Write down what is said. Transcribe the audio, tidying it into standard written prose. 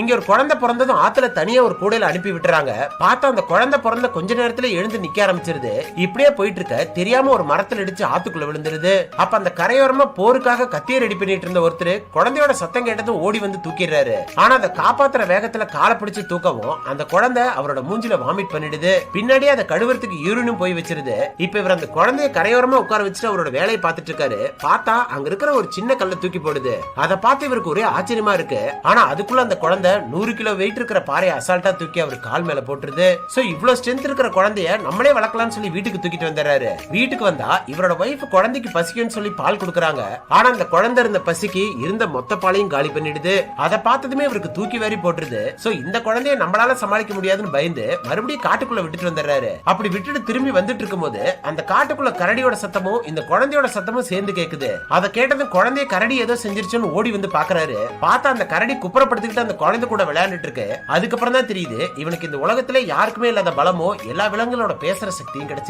இங்க ஒரு குழந்தை பிறந்ததும் ஆத்துல தனியா ஒரு கூடையில அனுப்பி விட்டுறாங்க. பார்த்தா அந்த குழந்தை பிறந்த கொஞ்ச நேரத்துல எழுந்து நிக்க ஆரம்பிச்சிருது. இப்படியே போயிட்டு இருக்க தெரியாம ஒரு மரத்துல இடிச்சு ஆத்துக்குள்ள விழுந்துருது. அப்ப அந்த கரையோரமா போருக்காக கத்திய ரெடி பண்ணிட்டு இருந்த ஒருத்தர் குழந்தையோட சத்தம் கேட்டதும் ஓடி வந்து தூக்கிடுறாரு. ஆனா அதை காப்பாத்துற வேகத்துல காலை பிடிச்சு தூக்கவும் அந்த குழந்தை அவரோட மூஞ்சில வாமிட் பண்ணிடுது. பின்னாடியே அதை கழுவுறதுக்கு யூரினும் போய் வச்சிருது. இப்ப இவர் அந்த குழந்தைய கரையோரமா உட்கார வச்சுட்டு அவரோட வேலையை பார்த்துட்டு இருக்காரு. பார்த்தா அங்க இருக்கிற ஒரு சின்ன கல்லை தூக்கி போடுது. அதை பார்த்து இவருக்கு ஒரே ஆச்சரியமா இருக்கு. ஆனா அதுக்குள்ள அந்த குழந்தை 100 கிலோ வெயிட் இருக்கிற பாறையை அசால்ட்டா தூக்கி அவர் கால் மேல போட்டுருது. சோ இவ்வளவு ஸ்ட்ரென்த் இருக்கிற குழந்தைய நம்மளே வளர்க்கலாம்னு சொல்லி வீட்டுக்கு தூக்கிட்டு வந்துறாரு. வீட்டுக்கு வந்தா இவரோட வைஃப் குழந்தைக்கு பசிக்குன்னு சொல்லி பால் கொடுக்கறாங்க. ஆனா அந்த குழந்தை இருந்த பசிக்கு இருந்த மொத்த பாலையும் காலி பண்ணிடுது. அதை பார்த்ததுமே இவருக்கு தூக்கி வாரி போட்டுருது. சோ இந்த குழந்தைய நம்மளால சமாளிக்க முடியாதுன்னு பயந்து மறுபடியும் காட்டுக்குள்ள விட்டுட்டு வந்துறாரு. அப்படி விட்டுட்டு திரும்பி வந்துட்டு இருக்கும்போது அந்த காட்டுக்குள்ள கரடியோட சத்தமும் இந்த குழந்தையோட சத்தமும் சேர்ந்து கேக்குது. அதை கேட்டதும் குழந்தைய கரடி ஏதோ செஞ்சிருச்சுன்னு ஓடி வந்து பாக்குறாரு. பார்த்தா அந்த கரடி குப்புறப்படுத்திக்கிட்டு அந்த குழந்தை கூட விளையாண்டுட்டு இருக்கு. அதுக்கப்புறம் தான் தெரியுது இவனுக்கு இந்த உலகத்திலே யாருக்குமே இல்லாத பலமோ எல்லா விலங்குகளோட பேசுற சக்தியும் கிடைச்சு.